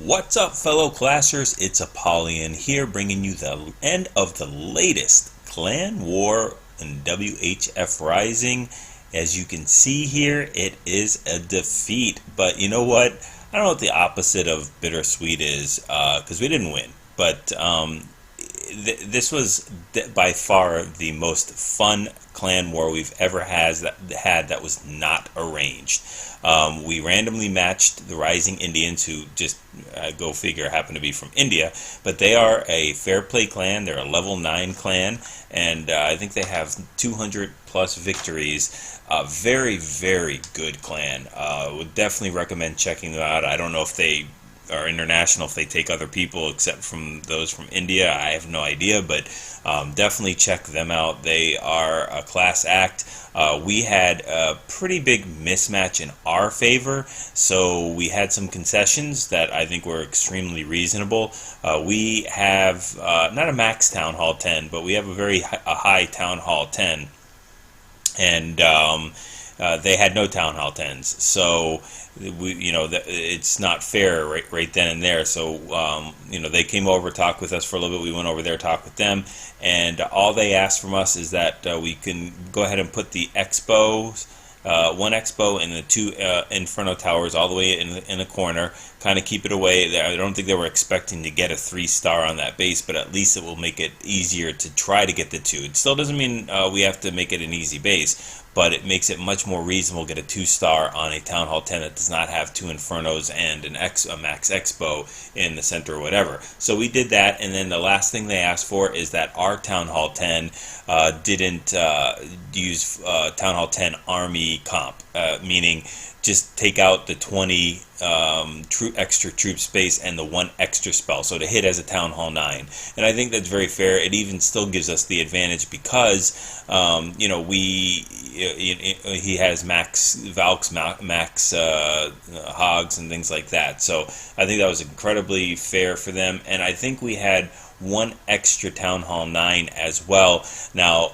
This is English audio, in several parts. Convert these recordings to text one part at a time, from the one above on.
What's up, fellow classers? It's Apollyon here, bringing you the end of the latest clan war in WHF Rising. As you can see here, it is a defeat. But you know what? I don't know what the opposite of bittersweet is, because we didn't win. But this was by far the most fun clan war we've ever had that was not arranged. We randomly matched the Rising Indians, who just, go figure, happen to be from India, but they are a fair play clan. They're a level 9 clan, and I think they have 200 plus victories. Very, very good clan. Would definitely recommend checking them out. I don't know if they are international, if they take other people except from those from India. I have no idea, but definitely check them out. They are a class act. We had a pretty big mismatch in our favor, so we had some concessions that I think were extremely reasonable. We have not a max Town Hall 10, but we have a high Town Hall 10, and they had no Town Hall 10s, so it's not fair right then and there. So they came over, talked with us for a little bit. We went over there, talked with them, and all they asked from us is that we can go ahead and put the expos, one expo and the two Inferno towers all the way in the corner, kind of keep it away. I don't think they were expecting to get a 3-star on that base, but at least it will make it easier to try to get the 2. It still doesn't mean we have to make it an easy base, but it makes it much more reasonable to get a 2-star on a Town Hall 10 that does not have 2 Infernos and a Max Expo in the center or whatever. So we did that, and then the last thing they asked for is that our Town Hall 10 didn't use Town Hall 10 Army comp, meaning just take out the 20 extra troop space and the 1 extra spell, so to hit as a Town Hall 9. And I think that's very fair. It even still gives us the advantage because he has max Valks, max Hogs, and things like that. So I think that was incredibly fair for them, and I think we had 1 extra Town Hall 9 as well. Now,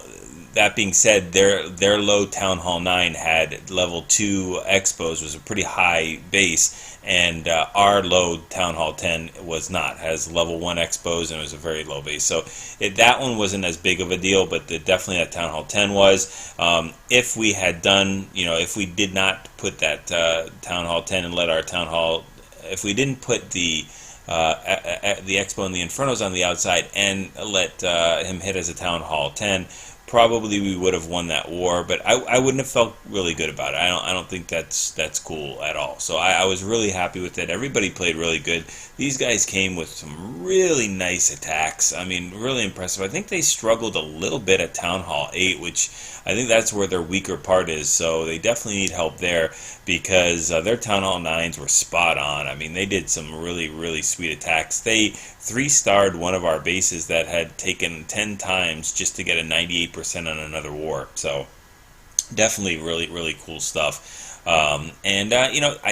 that being said, their low Town Hall 9 had level 2 expos, was a pretty high base, and our low Town Hall 10 was not, has level 1 expos, and it was a very low base. So that one wasn't as big of a deal, but definitely that Town Hall 10 was. If we had done, if we did not put that Town Hall 10 and let our Town Hall, if we didn't put the Expo and the Infernos on the outside and let him hit as a Town Hall 10, probably we would have won that war, but I wouldn't have felt really good about it. I don't think that's cool at all. So I was really happy with it. Everybody played really good. These guys came with some really nice attacks. I mean, really impressive. I think they struggled a little bit at Town Hall 8, which I think that's where their weaker part is. So they definitely need help there, because their Town Hall 9s were spot on. I mean, they did some really, really sweet attacks. They 3-starred one of our bases that had taken 10 times just to get a 98% on another war. So definitely really, really cool stuff. I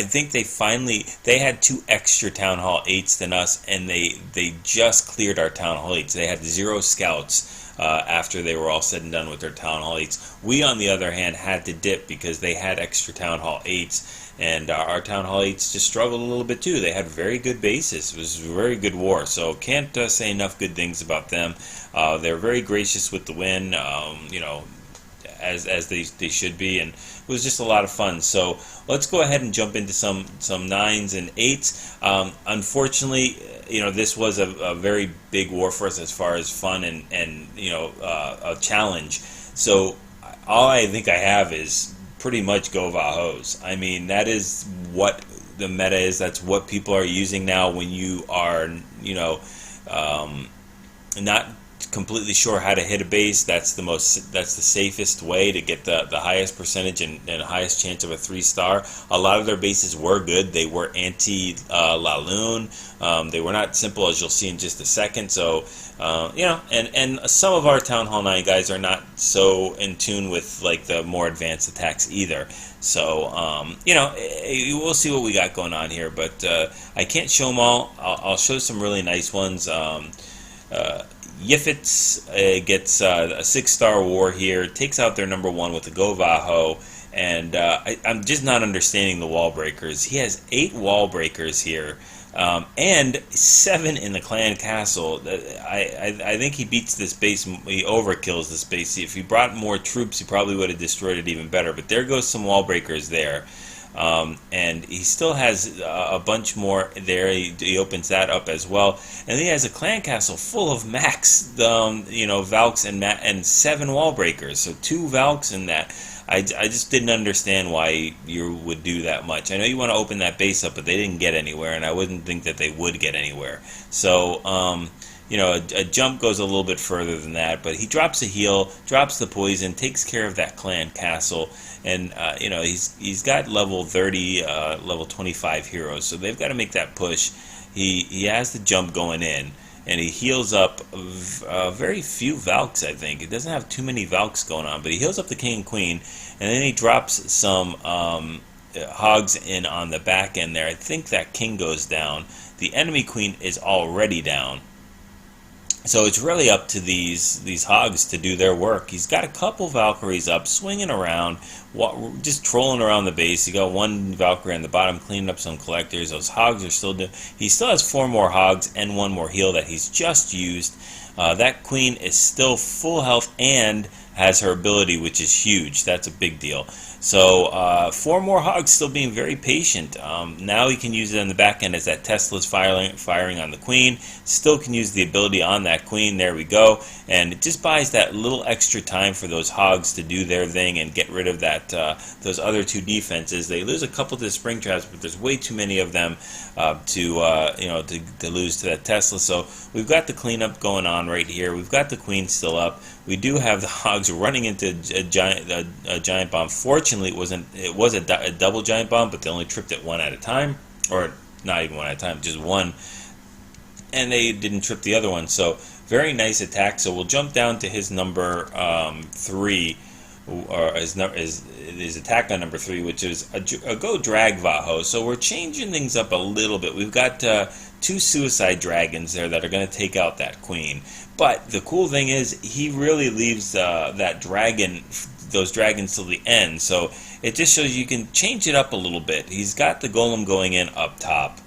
think they had 2 extra Town Hall 8s than us, and they just cleared our Town Hall 8s. They had 0 scouts after they were all said and done with their Town Hall 8s. We, on the other hand, had to dip because they had extra Town Hall 8s, and our Town Hall 8s just struggled a little bit too. They had very good bases. It was a very good war, so can't say enough good things about them. They're very gracious with the win, as they should be, and it was just a lot of fun. So let's go ahead and jump into some 9s and 8s. Unfortunately, this was a very big war for us as far as fun and a challenge. So all I think I have is pretty much GoVaHos. I mean, that is what the meta is. That's what people are using now when you are, not completely sure how to hit a base. That's the safest way to get the highest percentage and highest chance of a 3-star. A lot of their bases were good. They were anti-Laloon. They were not simple, as you'll see in just a second. So and some of our Town Hall 9 guys are not so in tune with like the more advanced attacks either. So we'll see what we got going on here, but I can't show them all. I'll show some really nice ones. Yifits gets a 6-star war here, takes out their number 1 with the GoVaHo, and I'm just not understanding the wall breakers. He has 8 wall breakers here, and 7 in the clan castle. I think he beats this base. He overkills this base. If he brought more troops, he probably would have destroyed it even better. But there goes some wall breakers there. And he still has a bunch more there. He opens that up as well, and he has a clan castle full of max, Valks and 7 wall breakers. So 2 Valks in that. I just didn't understand why you would do that much. I know you want to open that base up, but they didn't get anywhere, and I wouldn't think that they would get anywhere. So a jump goes a little bit further than that, but he drops a heal, drops the poison, takes care of that clan castle, and he's got level 30, level 25 heroes, so they've got to make that push. He has the jump going in, and he heals up very few Valks, I think. It doesn't have too many Valks going on, but he heals up the king and queen, and then he drops some hogs in on the back end there. I think that king goes down. The enemy queen is already down. So it's really up to these hogs to do their work. He's got a couple Valkyries up, swinging around, just trolling around the base. He got 1 Valkyrie on the bottom, cleaning up some collectors. Those hogs are still doing. He still has 4 more hogs and 1 more heal that he's just used. That queen is still full health and has her ability, which is huge. That's a big deal. So 4 more hogs, still being very patient. Now he can use it on the back end as that Tesla's firing on the queen. Still can use the ability on that queen. There we go. And it just buys that little extra time for those hogs to do their thing and get rid of that those other 2 defenses. They lose a couple to the spring traps, but there's way too many of them to lose to that Tesla. So we've got the cleanup going on right here. We've got the queen still up. We do have the hogs running into a giant bomb. Fortunately, it was a double giant bomb, but they only tripped it 1 at a time, or not even 1 at a time, just 1, and they didn't trip the other one. So very nice attack. So we'll jump down to his number 3, or his attack on number 3, which is a GoVaHo. So we're changing things up a little bit. We've got 2 suicide dragons there that are going to take out that queen. But the cool thing is he really leaves those dragons till the end. So it just shows you can change it up a little bit. He's got the golem going in up top.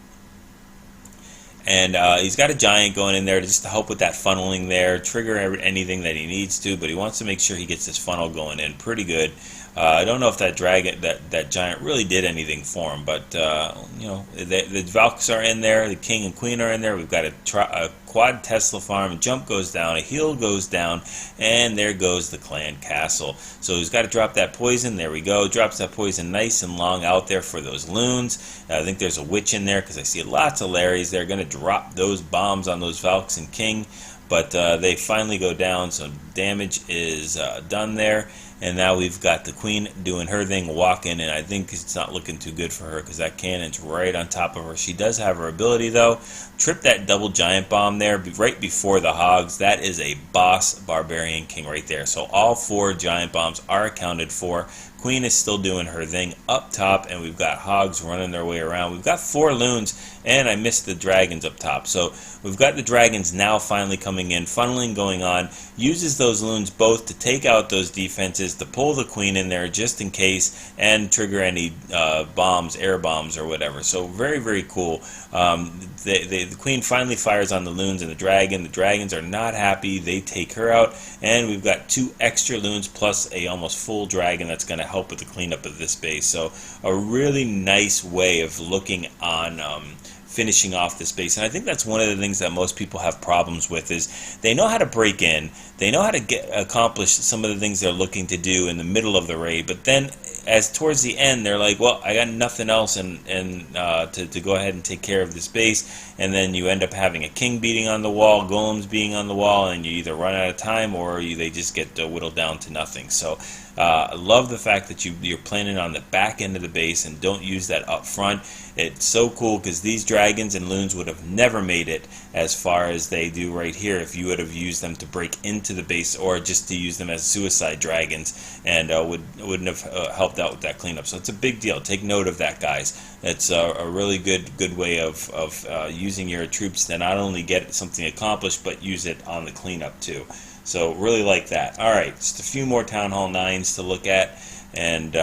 And he's got a giant going in there just to help with that funneling there, trigger anything that he needs to, but he wants to make sure he gets this funnel going in pretty good. I don't know if that dragon, that giant really did anything for him, but the Valks are in there, the king and queen are in there. We've got a quad Tesla farm, jump goes down, a heal goes down, and there goes the clan castle. So he's got to drop that poison. There we go. Drops that poison nice and long out there for those loons. I think there's a witch in there because I see lots of Larrys. They're going to drop those bombs on those Valks and king, but they finally go down, so damage is done there. And now we've got the queen doing her thing, walking, and I think it's not looking too good for her because that cannon's right on top of her. She does have her ability, though. Trip that double giant bomb there right before the hogs. That is a boss barbarian king right there. So all 4 giant bombs are accounted for. Queen is still doing her thing up top, and we've got hogs running their way around. We've got 4 loons, and I missed the dragons up top. So we've got the dragons now finally coming in, funneling going on. Uses those loons both to take out those defenses, to pull the queen in there just in case, and trigger any bombs, air bombs, or whatever. So very, very cool. The queen finally fires on the loons and the dragon. The dragons are not happy. They take her out, and we've got 2 extra loons plus a almost full dragon that's going to help with the cleanup of this base. So a really nice way of looking on finishing off this base. And I think that's one of the things that most people have problems with is they know how to break in, they know how to accomplish some of the things they're looking to do in the middle of the raid, but then as towards the end they're like, well, I got nothing else to go ahead and take care of this base, and then you end up having a king beating on the wall, golems being on the wall, and you either run out of time or they just get whittled down to nothing. So I love the fact that you're planning on the back end of the base and don't use that up front. It's so cool because these dragons and loons would have never made it as far as they do right here if you would have used them to break into the base or just to use them as suicide dragons, and wouldn't have helped out with that cleanup. So it's a big deal. Take note of that, guys. It's a really good way of using your troops to not only get something accomplished but use it on the cleanup too. So really like that. Alright, just a few more Town Hall 9s to look at. And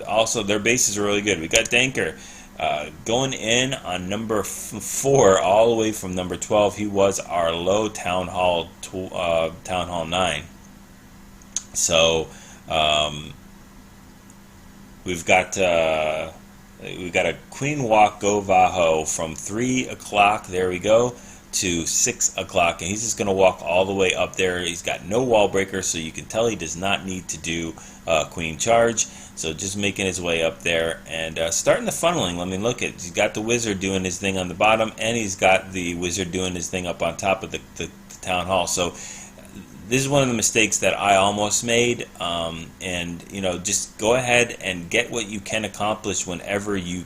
also their bases are really good. We got Danker going in on number 4 all the way from number 12. He was our low Town Hall 9. So we've got a Queen Walk GoVaHo from 3 o'clock. There we go. To 6 o'clock, and he's just going to walk all the way up there. He's got no wall breaker, so you can tell he does not need to do queen charge. So just making his way up there and starting the funneling. Let me look at. He's got the wizard doing his thing on the bottom, and he's got the wizard doing his thing up on top of the town hall. So this is one of the mistakes that I almost made. And you know, just go ahead and get what you can accomplish whenever you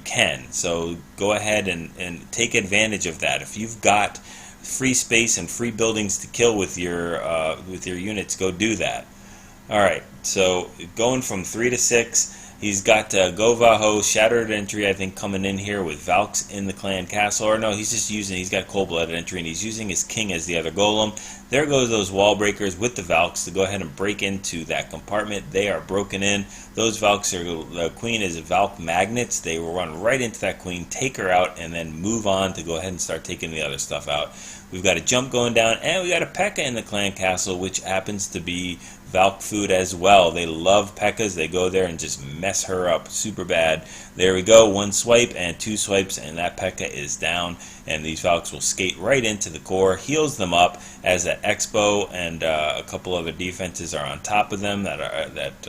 can. So go ahead and take advantage of that. If you've got free space and free buildings to kill with your units, go do that. Alright, so going from 3 to 6, he's got GoVaHo, Shattered Entry, I think, coming in here with Valks in the clan castle. Or no, he's got Cold-Blooded Entry, and he's using his king as the other golem. There goes those wall breakers with the Valks to go ahead and break into that compartment. They are broken in. Those Valks are, the queen is Valk magnets. They will run right into that queen, take her out, and then move on to go ahead and start taking the other stuff out. We've got a jump going down, and we got a P.E.K.K.A. in the clan castle, which happens to be Valk food as well. They love P.E.K.K.A.s. They go there and just mess her up super bad. There we go. 1 swipe and 2 swipes, and that P.E.K.K.A. is down, and these Valks will skate right into the core, heals them up as that Expo and a couple other defenses are on top of them, that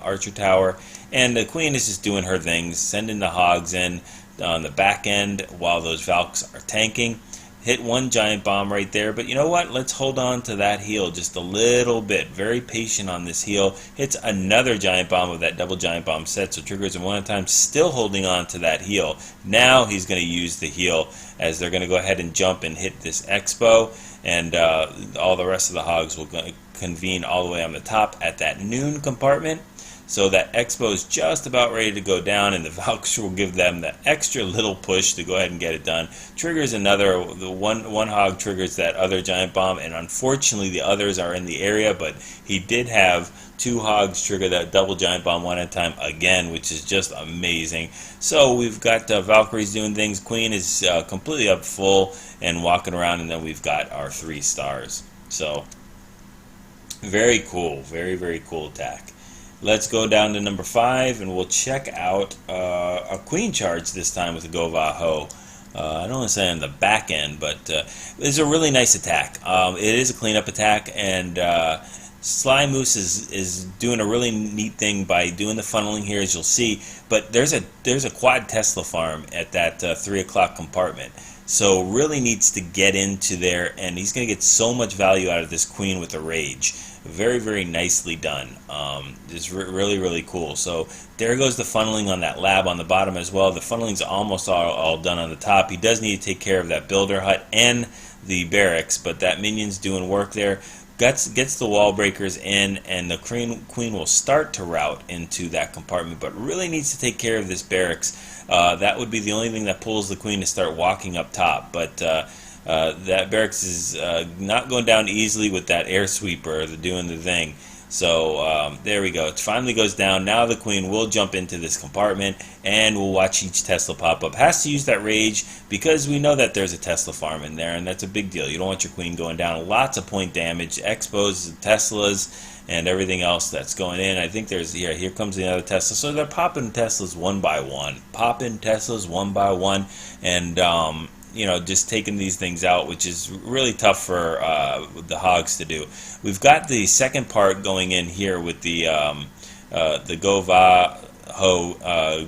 Archer Tower, and the queen is just doing her things, sending the hogs in on the back end while those Valks are tanking. Hit 1 giant bomb right there, but you know what? Let's hold on to that heal just a little bit. Very patient on this heal. Hits another giant bomb of that double giant bomb set, so triggers him 1 time, still holding on to that heal. Now he's going to use the heal as they're going to go ahead and jump and hit this Expo, and all the rest of the hogs will convene all the way on the top at that noon compartment. So that Expo is just about ready to go down, and the Valks will give them the extra little push to go ahead and get it done. Triggers another, the one hog triggers that other giant bomb, and unfortunately the others are in the area, but he did have 2 hogs trigger that double giant bomb 1 at a time again, which is just amazing. So we've got Valkyries doing things. Queen is completely up full and walking around, and then we've got our 3 stars. So very cool, very, very cool attack. Let's go down to number 5, and we'll check out a queen charge this time with the GoVaHo. I don't want to say on the back end, but it's a really nice attack. It is a cleanup attack, and Sly Moose is doing a really neat thing by doing the funneling here, as you'll see. But there's a quad Tesla farm at that 3 o'clock compartment. So really needs to get into there, and he's going to get so much value out of this queen with a rage. Very, very nicely done. It's really, really cool. So there goes the funneling on that lab on the bottom as well. The funneling's almost all done on the top. He does need to take care of that builder hut and the barracks, but that minion's doing work there. Gets the wall breakers in, and the queen will start to route into that compartment, but really needs to take care of this barracks. That would be the only thing that pulls the queen to start walking up top, but that barracks is not going down easily with that air sweeper doing the thing. So there we go. It finally goes down. Now the queen will jump into this compartment, and we'll watch each Tesla pop up. Has to use that rage because we know that there's a Tesla farm in there, and that's a big deal. You don't want your queen going down. Lots of point damage, Expos, Teslas, and everything else that's going in. I think there's, yeah, here comes the other Tesla. So they're popping Teslas one by one. Popping Teslas one by one, and you know, just taking these things out, which is really tough for the hogs to do. We've got the second part going in here with the GoVaHo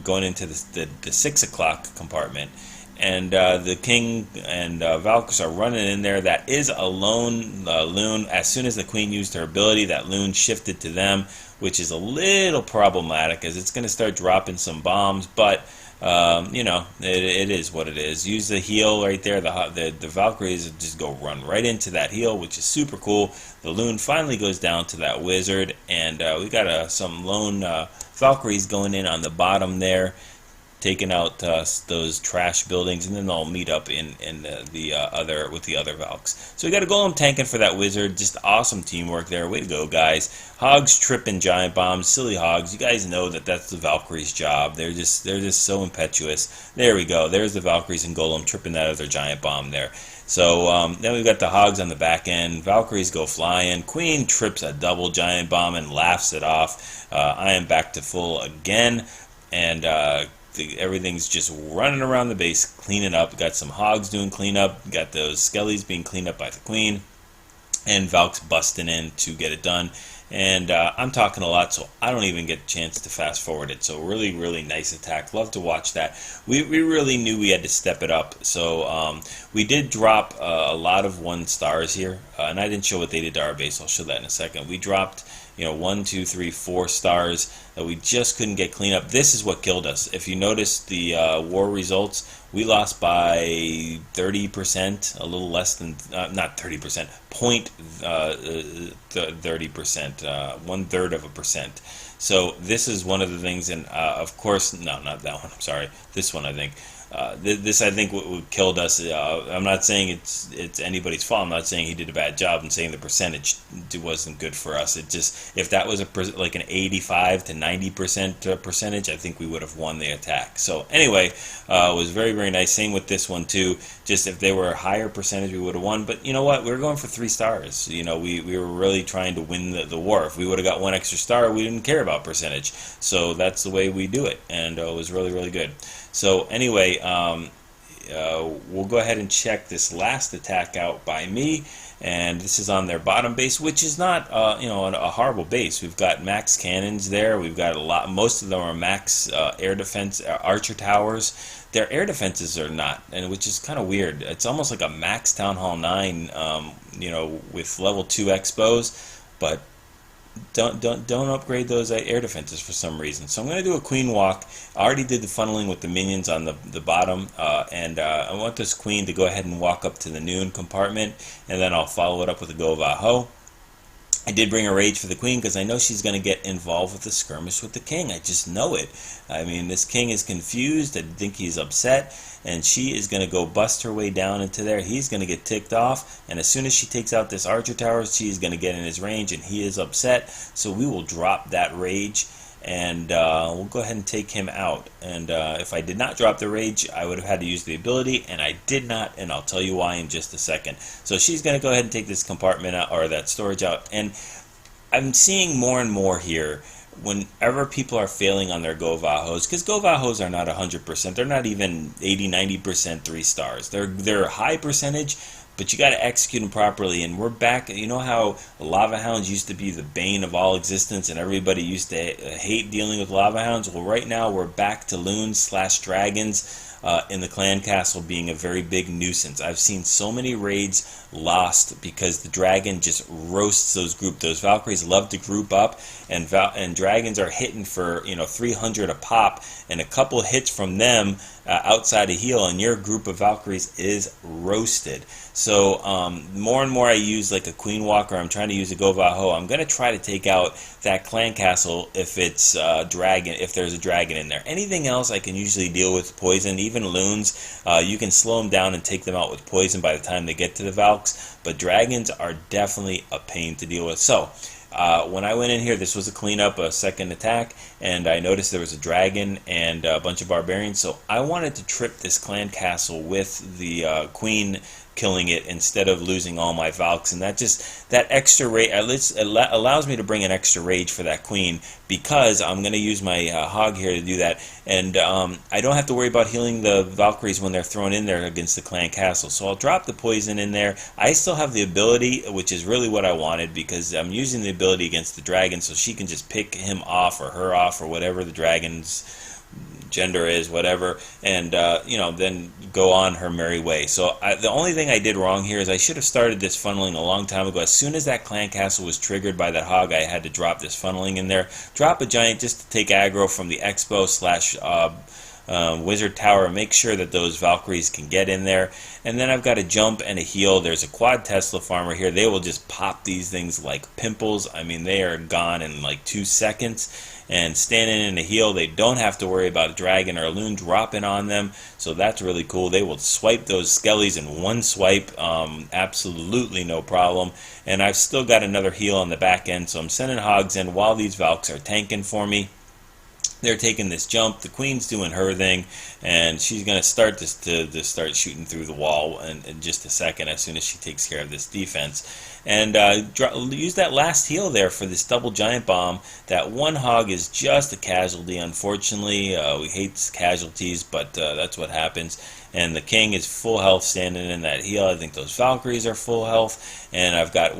going into the 6 o'clock compartment, and the king and Valkyries are running in there. That is a lone loon. As soon as the queen used her ability, that loon shifted to them, which is a little problematic as it's going to start dropping some bombs, but you know, it is what it is. Use the heal right there. The Valkyries just go run right into that heal, which is super cool. The loon finally goes down to that wizard, and we got some lone Valkyries going in on the bottom there. taking out those trash buildings, and then they'll meet up in the other with the other Valks. So we got a golem tanking for that wizard. Just awesome teamwork there. Way to go, guys. Hogs tripping giant bombs, silly hogs. You guys know that that's the Valkyrie's job. They're just so impetuous. There we go. There's the Valkyries and golem tripping that other giant bomb there. So then we've got the hogs on the back end. Valkyries go flying. Queen trips a double giant bomb and laughs it off. I am back to full again, and everything's just running around the base, cleaning up. Got some hogs doing cleanup. Got those skellies being cleaned up by the queen, and Valk's busting in to get it done. And I'm talking a lot, so I don't even get a chance to fast forward it. So really, really nice attack. Love to watch that. We really knew we had to step it up. So we did drop a lot of 1 stars here, and I didn't show what they did to our base. I'll show that in a second. We dropped 1, 2, 3, 4 stars that we just couldn't get clean up. This is what killed us. If you notice the war results, we lost by 30%, a little less than, not 30%, 30%, 1/3 of a percent. So this is one of the things, and of course, no, not that one, I'm sorry, this one I think. This I think what killed us. I'm not saying it's anybody's fault. I'm not saying he did a bad job. I'm saying the percentage wasn't good for us. It just, if that was like an 85 to 90% percentage, I think we would have won the attack. So anyway, it was very, very nice. Same with this one too. Just if they were a higher percentage, we would have won. But you know what? We were going for 3 stars. We were really trying to win the war. If we would have got 1 extra star, we didn't care about percentage. So that's the way we do it, and it was really, really good. So anyway, we'll go ahead and check this last attack out by me, and this is on their bottom base, which is not a horrible base. We've got max cannons there. We've got a lot. Most of them are max air defense archer towers. Their air defenses are not, and which is kind of weird. It's almost like a max Town Hall 9, with level 2 expos, but don't upgrade those air defenses for some reason. So I'm going to do a queen walk. I already did the funneling with the minions on the bottom, and I want this queen to go ahead and walk up to the noon compartment, and then I'll follow it up with a GoVaHo. I did bring a rage for the queen because I know she's going to get involved with the skirmish with the king. I just know it. I mean, this king is confused. I think he's upset, and she is going to go bust her way down into there. He's going to get ticked off, and as soon as she takes out this archer tower, she's going to get in his range, and he is upset. So we will drop that rage, and we'll go ahead and take him out. And if I did not drop the rage, I would have had to use the ability, and I did not, and I'll tell you why in just a second. So she's going to go ahead and take this compartment out, or that storage out, and I'm seeing more and more here whenever people are failing on their GoVaHos, because GoVaHos are not 100%, they're not even 80-90% 3 stars. They're a high percentage, but you got to execute them properly. And we're back. You know how lava hounds used to be the bane of all existence, and everybody used to hate dealing with lava hounds? Well, right now we're back to loons/dragons in the clan castle being a very big nuisance. I've seen so many raids lost because the dragon just roasts those Valkyries love to group up, and dragons are hitting for 300 a pop, and a couple hits from them outside a heal, and your group of Valkyries is roasted. So more and more I use like a queen walker. I'm trying to use a GoVaHo. I'm going to try to take out that clan castle if it's dragon, if there's a dragon in there. Anything else I can usually deal with poison. Even loons, you can slow them down and take them out with poison by the time they get to the Valks. But dragons are definitely a pain to deal with. So when I went in here, this was a cleanup, a second attack, and I noticed there was a dragon and a bunch of barbarians. So I wanted to trip this clan castle with the queen killing it instead of losing all my Valks, and that extra rage allows me to bring an extra rage for that queen, because I'm going to use my hog here to do that, and I don't have to worry about healing the Valkyries when they're thrown in there against the clan castle. So I'll drop the poison in there. I still have the ability, which is really what I wanted, because I'm using the ability against the dragon, so she can just pick him off or her off or whatever the dragon's gender is, whatever, and then go on her merry way. So the only thing I did wrong here is I should have started this funneling a long time ago. As soon as that clan castle was triggered by that hog, I had to drop this funneling in there. Drop a giant just to take aggro from the expo / wizard tower, make sure that those Valkyries can get in there. And then I've got a jump and a heal. There's a quad Tesla farmer here. They will just pop these things like pimples. I mean, they are gone in like 2 seconds. And standing in a heal, they don't have to worry about a dragon or a loon dropping on them. So that's really cool. They will swipe those skellies in one swipe. Absolutely no problem. And I've still got another heal on the back end. So I'm sending hogs in while these Valks are tanking for me. They're taking this jump. The queen's doing her thing, and she's going to start to start shooting through the wall in just a second as soon as she takes care of this defense. And use that last heal there for this double giant bomb. That one hog is just a casualty, unfortunately. We hate casualties, but that's what happens. And the king is full health standing in that heal. I think those Valkyries are full health. And I've got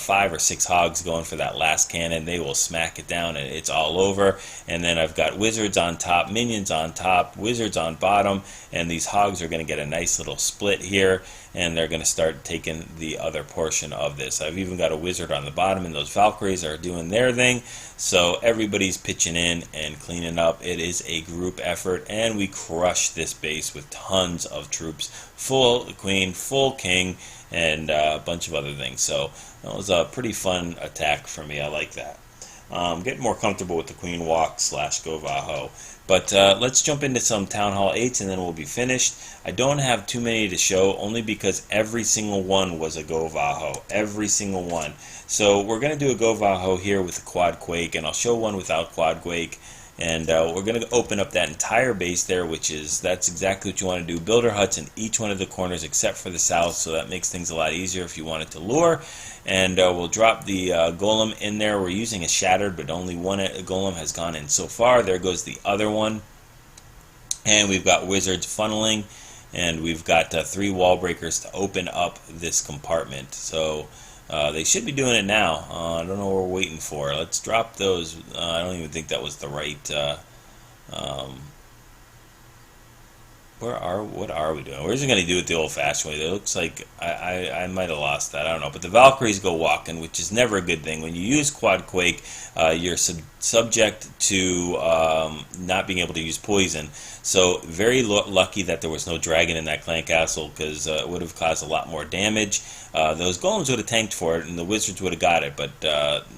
5 or 6 hogs going for that last cannon. They will smack it down and it's all over. And then I've got wizards on top, minions on top, wizards on bottom. And these hogs are going to get a nice little split here. And they're going to start taking the other portion of this. I've even got a wizard on the bottom, and those Valkyries are doing their thing. So everybody's pitching in and cleaning up. It is a group effort, and we crush this base with tons of troops. Full queen, full king, and a bunch of other things. So that was a pretty fun attack for me. I like that. Getting more comfortable with the queen walk / GoVaHo. But let's jump into some Town Hall 8s and then we'll be finished. I don't have too many to show only because every single one was a GoVaHo. Every single one. So we're going to do a GoVaHo here with a quad quake, and I'll show one without quad quake. And we're going to open up that entire base there, that's exactly what you want to do. Builder huts in each one of the corners except for the south, so that makes things a lot easier if you want it to lure. And we'll drop the golem in there. We're using a shattered, but only one golem has gone in so far. There goes the other one. And we've got wizards funneling, and we've got 3 wall breakers to open up this compartment. So they should be doing it now. I don't know what we're waiting for. Let's drop those. I don't even think that was the right. What are we doing? We're just going to do it the old-fashioned way. It looks like I might have lost that. I don't know. But the Valkyries go walking, which is never a good thing. When you use Quad Quake, you're subject to not being able to use poison. So very lucky that there was no dragon in that clan castle, because it would have caused a lot more damage. Those golems would have tanked for it, and the wizards would have got it. But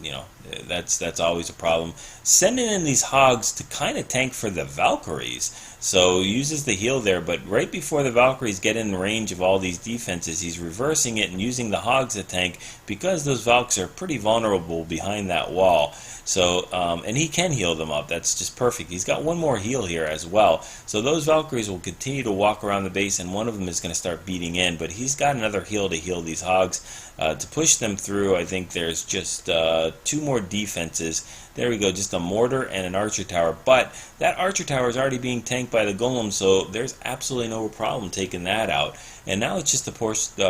you know, that's always a problem. Sending in these hogs to kind of tank for the Valkyries. So uses the heal there, but right before the Valkyries get in range of all these defenses, he's reversing it and using the hogs to tank, because those Valks are pretty vulnerable behind that wall. So, and he can heal them up. That's just perfect. He's got one more heal here as well. So those Valkyries will continue to walk around the base, and one of them is going to start beating in. But he's got another heal to heal these hogs. To push them through, I think there's just 2 more defenses. There we go, just a mortar and an archer tower. But that archer tower is already being tanked by the golem, so there's absolutely no problem taking that out. And now it's just a portion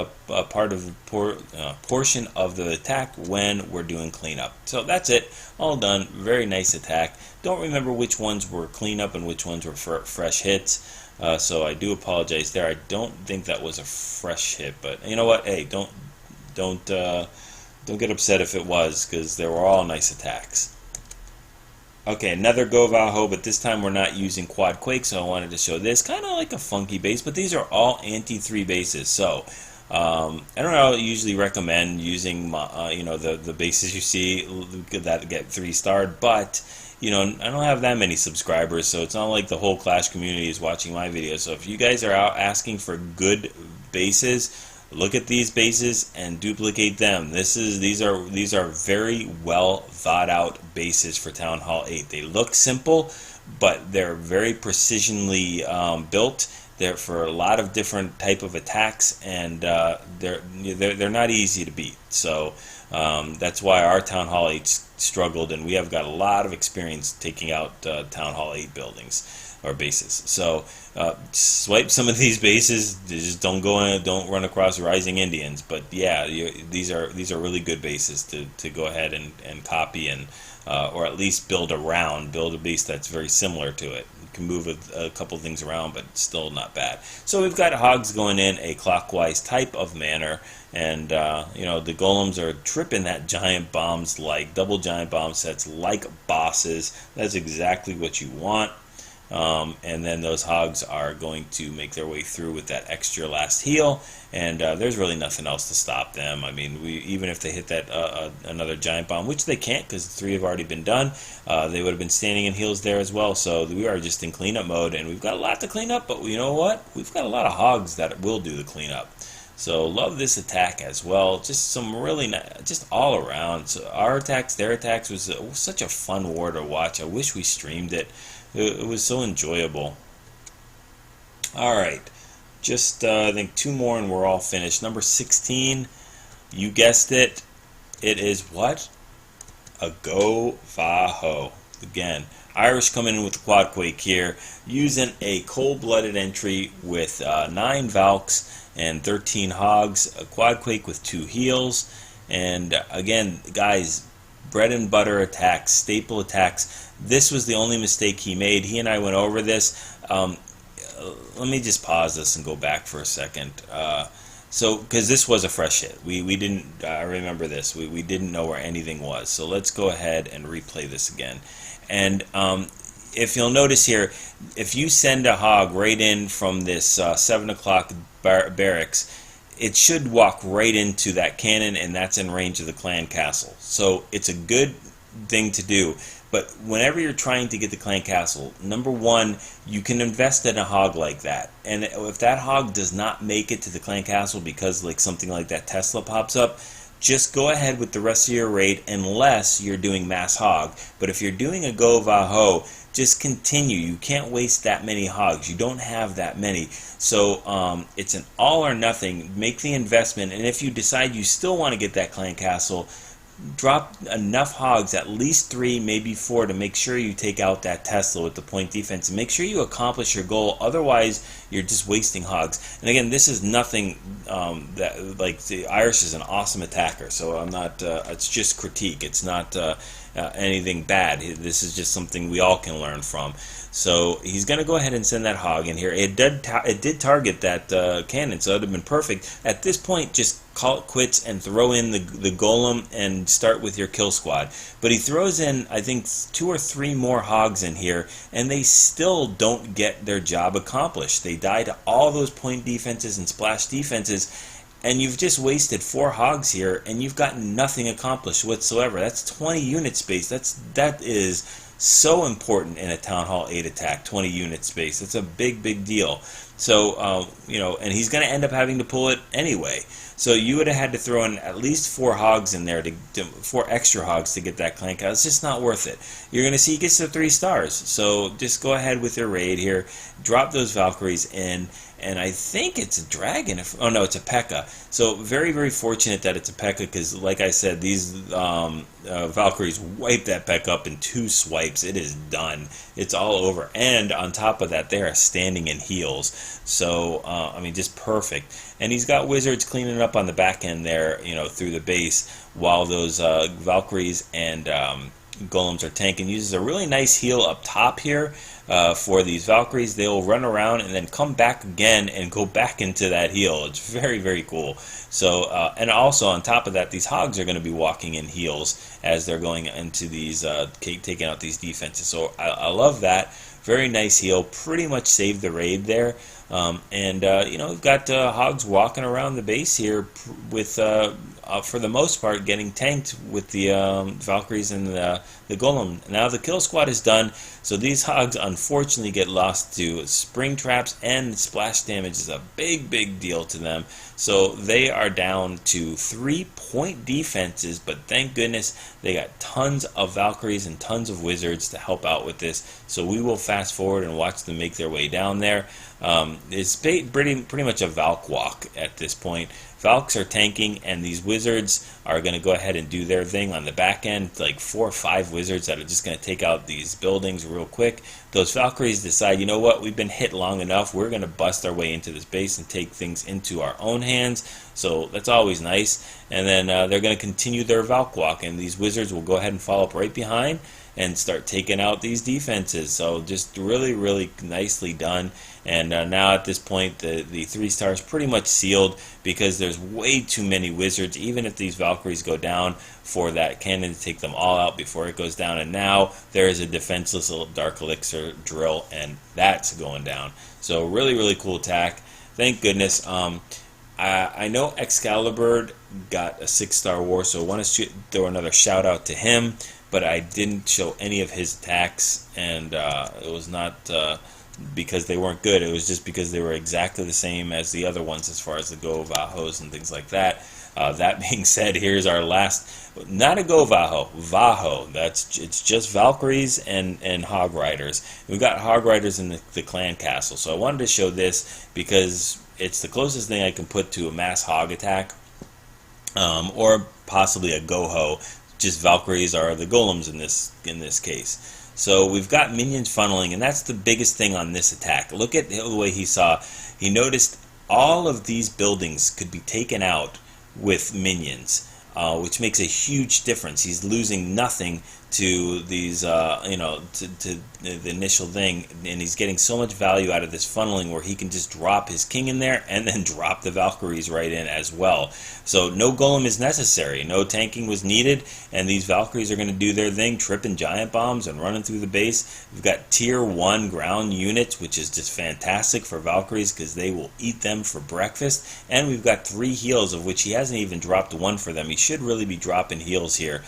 of the attack when we're doing cleanup. So that's it, all done. Very nice attack. Don't remember which ones were cleanup and which ones were fresh hits. So I do apologize there. I don't think that was a fresh hit, but you know what? Hey, don't get upset if it was, because they were all nice attacks. Okay, another GoVaHo, but this time we're not using Quad Quake, so I wanted to show this. Kind of like a funky base, but these are all anti-3 bases. So I don't know, I usually recommend using the bases you see that get 3-starred, but you know, I don't have that many subscribers, so it's not like the whole Clash community is watching my videos. So if you guys are out asking for good bases, look at these bases and duplicate them. These are very well thought out bases for Town Hall 8. They look simple, but they're very precisionally built. They're for a lot of different type of attacks, and they're not easy to beat. So that's why our Town Hall 8 struggled, and we have got a lot of experience taking out Town Hall 8 buildings or bases. So swipe some of these bases. Just don't run across Rising Indians. But yeah, these are really good bases to go ahead and copy, and or at least build a base that's very similar to it. You can move a couple things around, but still not bad. So we've got hogs going in a clockwise type of manner, and the golems are tripping that giant bombs like double giant bomb sets like bosses. That's exactly what you want. and then those hogs are going to make their way through with that extra last heal, and there's really nothing else to stop them. I mean, even if they hit that another giant bomb, which they can't because 3 have already been done, they would have been standing in heals there as well. So we are just in cleanup mode, and we've got a lot to clean up, but you know what? We've got a lot of hogs that will do the cleanup. So love this attack as well. Just some really just all around. So our attacks, their attacks was such a fun war to watch. I wish we streamed it. It was so enjoyable. All right, just I think 2 more and we're all finished. Number 16, you guessed it. It is what? A GoVaHo. Again, Irish coming in with the quad quake here, using a cold-blooded entry with 9 Valks and 13 hogs, a quad quake with 2 heals, and again, guys, bread and butter attacks, staple attacks. This was the only mistake he made. He and I went over this. Let me just pause this and go back for a second. So, because this was a fresh hit, we didn't. I remember this. We didn't know where anything was. So let's go ahead and replay this again. And if you'll notice here, if you send a hog right in from this 7 o'clock barracks, it should walk right into that cannon, and that's in range of the clan castle. So it's a good thing to do. But whenever you're trying to get the clan castle, number one, you can invest in a hog like that. And if that hog does not make it to the clan castle because like something like that Tesla pops up, just go ahead with the rest of your raid unless you're doing mass hog. But if you're doing a GoVaHo, just continue. You can't waste that many hogs. You don't have that many. So it's an all or nothing. Make the investment, and if you decide you still want to get that clan castle, drop enough hogs, at least 3, maybe 4, to make sure you take out that Tesla with the point defense, and make sure you accomplish your goal. Otherwise, you're just wasting hogs. And again, this is nothing that like the Irish is an awesome attacker, so I'm not. It's just critique. It's not anything bad. This is just something we all can learn from. So he's going to go ahead and send that hog in here. It did target that cannon, so it would have been perfect. At this point, just call it quits and throw in the golem and start with your kill squad. But he throws in, I think, 2 or 3 more hogs in here, and they still don't get their job accomplished. They die to all those point defenses and splash defenses, and you've just wasted 4 hogs here, and you've gotten nothing accomplished whatsoever. That's 20 unit space. That is so important in a Town Hall 8 attack, 20 unit space. It's a big deal. So, you know, and he's going to end up having to pull it anyway. So you would have had to throw in at least 4 hogs in there, 4 extra hogs to get that clank out. It's just not worth it. You're going to see he gets to 3 stars. So just go ahead with your raid here. Drop those Valkyries in. And I think it's a dragon. Oh no, it's a P.E.K.K.A. So very fortunate that it's a P.E.K.K.A. because, like I said, these Valkyries wipe that P.E.K.K.A. up in 2 swipes. It is done. It's all over. And on top of that, they are standing in heals. So I mean, just perfect. And he's got wizards cleaning up on the back end there, you know, through the base, while those Valkyries and golems are tanking. Uses a really nice heal up top here. For these Valkyries, they'll run around and then come back again and go back into that heal. It's very cool. So, and also on top of that, these hogs are going to be walking in heals as they're going into these, taking out these defenses. So I love that. Very nice heal. Pretty much saved the raid there. And you know, we've got hogs walking around the base here with, for the most part, getting tanked with the Valkyries and the golem. Now the kill squad is done, so these hogs unfortunately get lost to spring traps, and splash damage is a big deal to them. So they are down to 3-point defenses, but thank goodness they got tons of Valkyries and tons of wizards to help out with this. So we will fast forward and watch them make their way down there. It's pretty much a Valk walk at this point. Valks are tanking, and these wizards are going to go ahead and do their thing on the back end, like 4 or 5 wizards that are just going to take out these buildings real quick. Those Valkyries decide, you know what, we've been hit long enough, we're going to bust our way into this base and take things into our own hands. So that's always nice. And then they're going to continue their Valk walk, and these wizards will go ahead and follow up right behind. and start taking out these defenses. So just really, really nicely done. And now at this point, the 3-star is pretty much sealed because there's way too many wizards. Even if these Valkyries go down, for that cannon to take them all out before it goes down. And now there is a defenseless Dark Elixir drill, and that's going down. So really, really cool attack. Thank goodness. I know Excalibur got a 6-star war, so I want to throw another shout out to him, but I didn't show any of his attacks, and it was not because they weren't good. It was just because they were exactly the same as the other ones as far as the GoVaHos and things like that. That being said, here's our last, not a GoVaHo, VaHo. It's just Valkyries and Hog Riders. We've got Hog Riders in the clan castle, so I wanted to show this because it's the closest thing I can put to a mass hog attack, or possibly a GoHo. Just Valkyries are the golems in this case. So we've got minions funneling, and that's the biggest thing on this attack. Look at the way he saw. He noticed all of these buildings could be taken out with minions, which makes a huge difference. He's losing nothing to these, to the initial thing, and he's getting so much value out of this funneling where he can just drop his king in there and then drop the Valkyries right in as well. So no golem is necessary, no tanking was needed, and these Valkyries are going to do their thing, tripping giant bombs and running through the base. We've got tier 1 ground units, which is just fantastic for Valkyries because they will eat them for breakfast, and we've got 3 heals, of which he hasn't even dropped 1 for them. He should really be dropping heals here.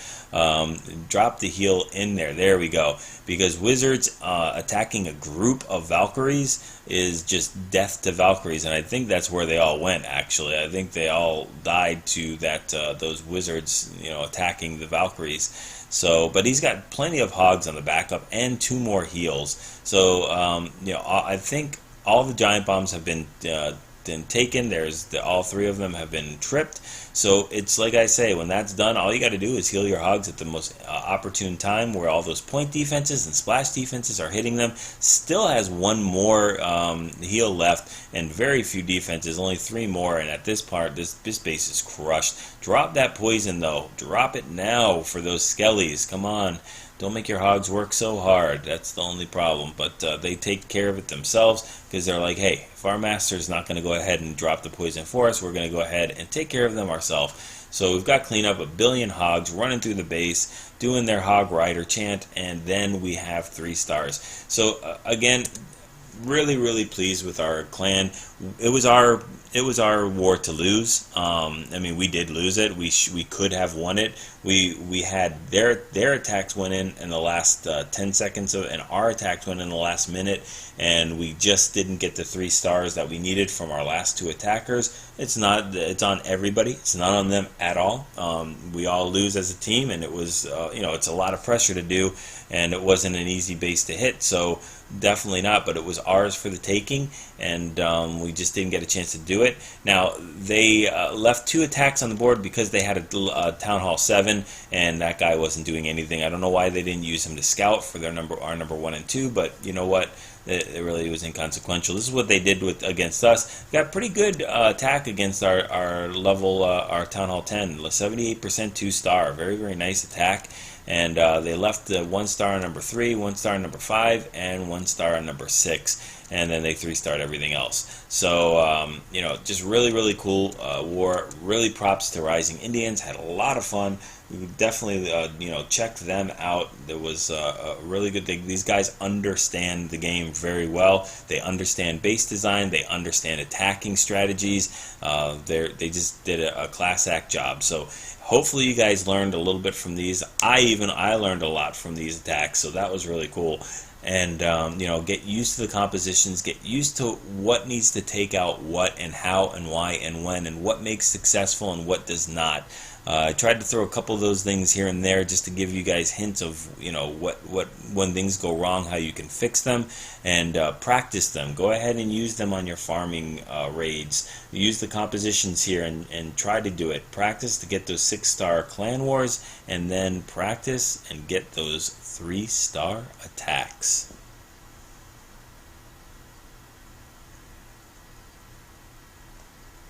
Drop the heal in there. There we go. Because wizards attacking a group of Valkyries is just death to Valkyries, and I think that's where they all went. Actually, I think they all died to that those wizards, attacking the Valkyries. So, but he's got plenty of hogs on the backup and 2 more heals. So, I think all the giant bombs have been taken. All 3 of them have been tripped. So it's like I say, when that's done, all you got to do is heal your hogs at the most opportune time, where all those point defenses and splash defenses are hitting them. Still has 1 more heal left and very few defenses, only 3 more. And at this part, this base is crushed. Drop that poison though. Drop it now for those skellies. Come on. Don't make your hogs work so hard. That's the only problem. But they take care of it themselves because they're like, hey, if our master's not going to go ahead and drop the poison for us, we're going to go ahead and take care of them ourselves. So we've got clean up 1 billion hogs running through the base, doing their Hog Rider chant, and then we have 3 stars. So again, really, really pleased with our clan. It was our war to lose. I mean, we did lose it. We could have won it. We had their attacks went in the last 10 seconds and our attacks went in the last minute, and we just didn't get the 3 stars that we needed from our last 2 attackers. It's on everybody. It's not on them at all. We all lose as a team, and it was it's a lot of pressure to do, and it wasn't an easy base to hit. So definitely not, but it was ours for the taking, and we just didn't get a chance to do it. Now, they left 2 attacks on the board because they had a Town Hall 7, and that guy wasn't doing anything. I don't know why they didn't use him to scout for our number 1 and 2, but you know what? It really was inconsequential. This is what they did against us. Got pretty good attack against our level, our Town Hall 10, 78% 2-star. Very, very nice attack. And they left 1 star on number 3, 1 star on number 5, and 1 star on number 6. And then they 3-starred everything else. So, just really, really cool war. Really props to Rising Indians. Had a lot of fun. We definitely, check them out. There was a really good thing. These guys understand the game very well. They understand base design. They understand attacking strategies. They just did a class act job. So hopefully you guys learned a little bit from these. I learned a lot from these attacks, so that was really cool. And get used to the compositions, get used to what needs to take out what and how and why and when, and what makes successful and what does not. I tried to throw a couple of those things here and there just to give you guys hints of what when things go wrong, how you can fix them, and practice them. Go ahead and use them on your farming raids. Use the compositions here and try to do it. Practice to get those 6-star clan wars, and then practice and get those 3-star attacks.